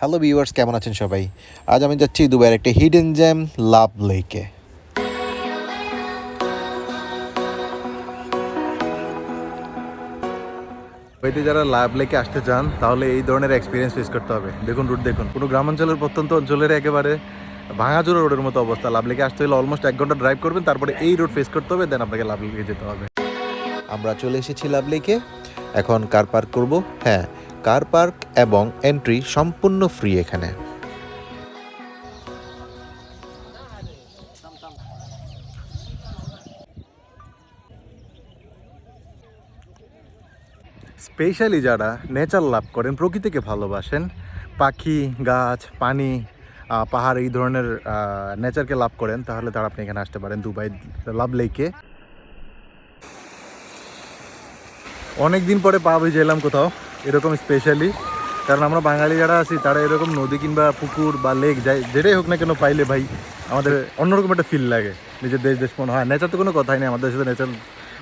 Hello viewers, কেমন আছেন সবাই? আজ আমি যাচ্ছি দুবাইয়ের একটা হিডেন জ্যাম লাভ লেকে। দুবাইতে যারা লাভ লেকে আসতে চান তাহলে এই ধরনের এক্সপিরিয়েন্স ফেস করতে হবে। দেখুন রুট দেখুন, কোনো গ্রামাঞ্চলের প্রত্যন্ত অঞ্চলের একেবারে ভাঙাচোরা রোডের মতো অবস্থা। লাভ লেকে আসতে হলে অলমোস্ট 1 ঘন্টা ড্রাইভ করবেন, তারপরে এই রোড ফেস করতে হবে, দেন আপনাকে লাভ লেকে যেতে হবে। আমরা চলে এসেছি লাভ লেকে। এখন কার পার্ক করব। হ্যাঁ, কার পার্ক এবং এন্ট্রি সম্পূর্ণ ফ্রি এখানে। স্পেশালি যারা নেচার লাভ করেন, প্রকৃতিকে ভালোবাসেন, পাখি, গাছ, পানি, পাহাড়, এই ধরনের নেচারকে লাভ করেন, তাহলে তারা আপনি এখানে আসতে পারেন দুবাই লাভ লেকে। অনেক দিন পরে পা ভিজে এলাম কোথাও এরকম স্পেশালি, কারণ আমরা বাঙালি যারা আছি তারা এরকম নদী কিংবা পুকুর বা লেক যাই যেটাই হোক না কেন পাইলে ভাই আমাদের অন্যরকম একটা ফিল লাগে। নিজের দেশ মনে হয়। নেচার তো কোনো কথাই নেই, আমাদের সাথে নেচার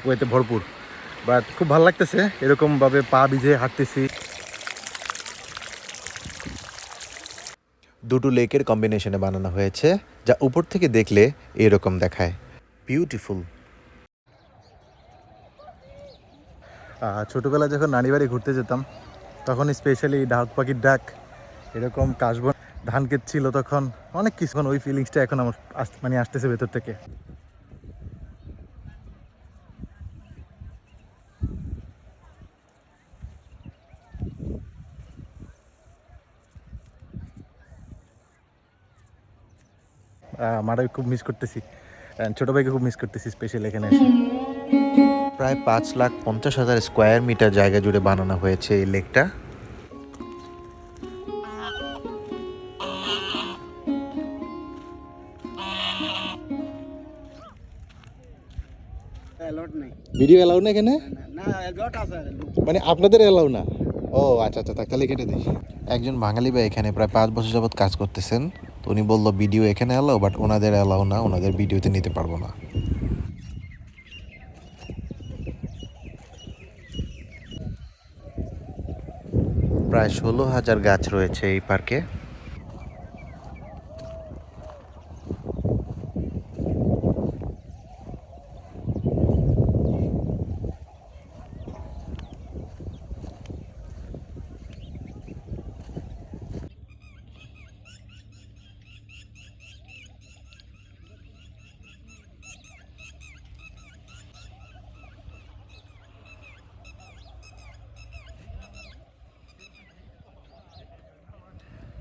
ওয়েতে ভরপুর। বাট খুব ভালো লাগতেছে এরকমভাবে পা ভিজে হাঁটতেছি। দুটো লেকের কম্বিনেশনে বানানো হয়েছে, যা উপর থেকে দেখলে এরকম দেখায়। বিউটিফুল। ছোটোবেলায় যখন নানি বাড়ি ঘুরতে যেতাম তখন স্পেশালি ডাক পাখির ডাক, এরকম কাশবন, ধান ক্ষেত ছিল তখন, অনেক কিছু। ওই ফিলিংসটা এখন আমার মানে আসতেছে ভেতর থেকে। মারাই খুব মিস করতেছি, ছোটো ভাইকে খুব মিস করতেছি স্পেশালি এখানে এসে। প্রায় 5,50,000 স্কোয়ার মিটার জায়গা জুড়ে বানানো হয়েছে এই লেকটা। ভিডিও এলাউ না এখানে? মানে আপনাদের এলাউ না? ও আচ্ছা আচ্ছা, তাহলে কেটে দিই। একজন বাঙালি ভাই এখানে প্রায় 5 বছর যাবত কাজ করতেছেন। তো উনি বললো ভিডিও এখানে এলাও, বাট ওনাদের এলাও না, ওনাদের ভিডিওতে নিতে পারবো না। প্রায় 16,000 গাছ রয়েছে এই পার্কে।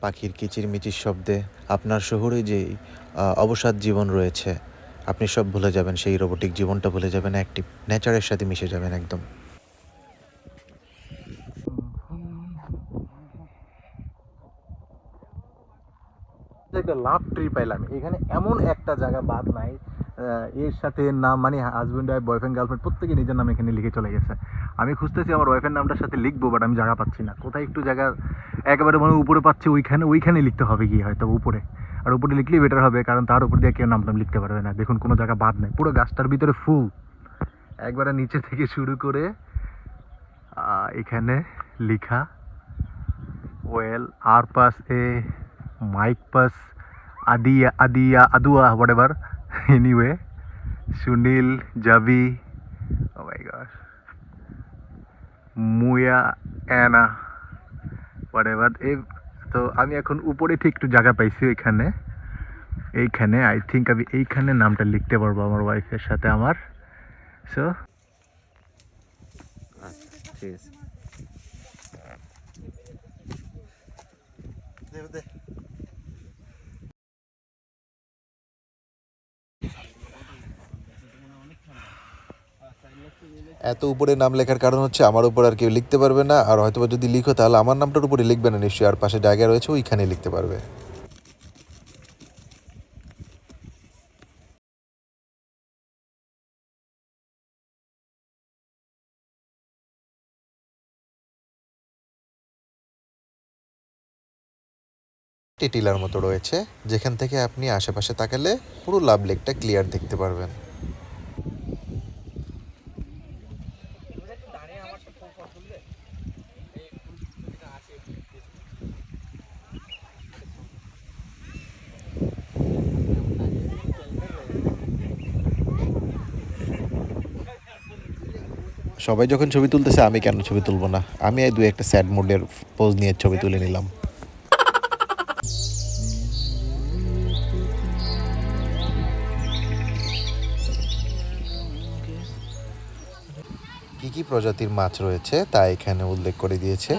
পাখির কিচিরমিচির শব্দে আপনার শহরে যে অবসাদ জীবন রয়েছে, আপনি সব ভুলে যাবেন। সেই রোবোটিক জীবনটা ভুলে যাবেন, অ্যাক্টিভ নেচারের সাথে মিশে যাবেন একদম। একটা লাভ ট্রি পাইলাম এখানে, এমন একটা জায়গা বাদ নাই এর সাথে নাম, মানে হাজব্যান্ড ওয়াইফ, বয়ফ্রেন্ড গার্লফ্রেন্ড প্রত্যেকে নিজের নাম এখানে লিখে চলে গেছে। আমি খুঁজতেছি আমার ওয়াইফের নামটার সাথে লিখবো, বাট আমি জায়গা পাচ্ছি না। কোথায় একটু জায়গা একেবারে মানে উপরে পাচ্ছি, ওইখানে লিখতে হবে গিয়ে হয়তো উপরে। আর উপরে লিখলেই বেটার হবে, কারণ তার উপর দিয়ে কেউ নাম লিখতে পারবে না। দেখুন কোনো জায়গা বাদ নেই, পুরো গাছটার ভিতরে ফুল, একবারে নিচে থেকে শুরু করে এখানে লিখা ওয়েল আর পাস এ মাইক পাস আদিয়া আদিয়া আদুয়া হোয়াটএভার, এনিওয়ে সুনীল জাভি, ও মাই গড, মুয়া অ্যানা হোয়াটএভার। এই তো আমি এখন উপরে ঠিক একটু জায়গা পাইছি এইখানে আই থিঙ্ক আমি এইখানে নামটা লিখতে পারবো আমার ওয়াইফের সাথে আমার। সো আচ্ছা, ঠিক আছে। এত উপরে নাম লেখার কারণ হচ্ছে আমার উপর আর কেউ লিখতে পারবে না, আর হয়তো যদি লিখো তাহলে আমার নামটার উপরে লিখবে না নিশ্চয়ই, আর পাশে জায়গা রয়েছে ওইখানে লিখতে পারবে। টিলার মতো রয়েছে, যেখান থেকে আপনি আশেপাশে তাকালে পুরো লাভ লেকটা ক্লিয়ার দেখতে পারবেন। সবাই যখন ছবি তুলতেছে আমি কেন ছবি তুলবো না, আমি এই দুই একটা স্যাড মোডের পোজ নিয়ে ছবি তুলে নিলাম। কি কি প্রজাতির মাছ রয়েছে তা এখানে উল্লেখ করে দিয়েছে।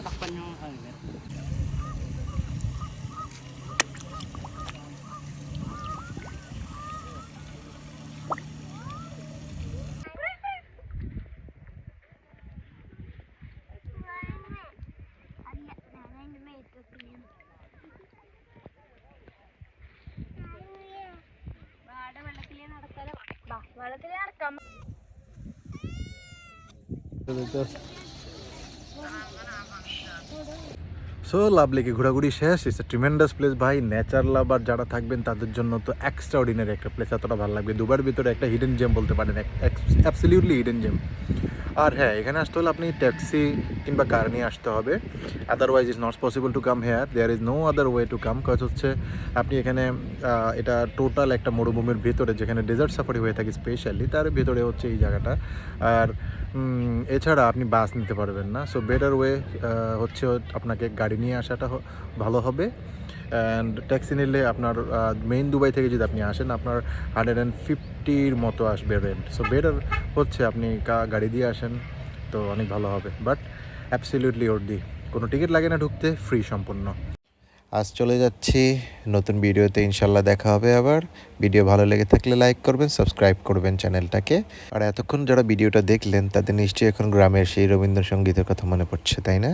সো লাভলিকে ঘোরাঘুরি শেষ। ইটস এ ট্রিমেন্ডাস প্লেস ভাই। নেচার লাভার যারা থাকবেন তাদের জন্য তো এক্সট্রা অর্ডিনারি একটা প্লেস, এতটা ভালো লাগবে। দুবার ভিতরে একটা হিডেন জেম বলতে পারেন, অ্যাবসলিউটলি হিডেন জেম। আর হ্যাঁ, এখানে আসতে হলে আপনি ট্যাক্সি কিংবা কার নিয়ে আসতে হবে, otherwise is not possible to come here, there is no other way to come. Cause হচ্ছে আপনি এখানে এটা টোটাল একটা মরুভূমির ভেতরে, যেখানে ডেজার্ট সাফারি হয়ে থাকে স্পেশালি, তার ভেতরে হচ্ছে এই জায়গাটা। আর এছাড়া আপনি বাস নিতে পারবেন না। সো বেটার ওয়ে হচ্ছে আপনাকে গাড়ি নিয়ে আসাটা ভালো হবে। অ্যান্ড ট্যাক্সি নিলে আপনার মেইন দুবাই থেকে যদি আপনি আসেন, আপনার 150-র মতো আসবে রেন্ট। সো বেটার হচ্ছে আপনি গাড়ি দিয়ে আসেন, তো অনেক ভালো হবে। বাট অ্যাবসলিউটলি ওর্দি, কোনো টিকিট লাগে না ঢুকতে, ফ্রি সম্পূর্ণ। আজ চলে যাচ্ছি, নতুন ভিডিওতে ইনশাল্লাহ দেখা হবে আবার। ভিডিও ভালো লেগে থাকলে লাইক করবেন, সাবস্ক্রাইব করবেন চ্যানেলটাকে। আর এতক্ষণ যারা ভিডিওটা দেখলেন তাদের নিশ্চয়ই এখন গ্রামের সেই রবীন্দ্রসঙ্গীতের কথা মনে পড়ছে, তাই না?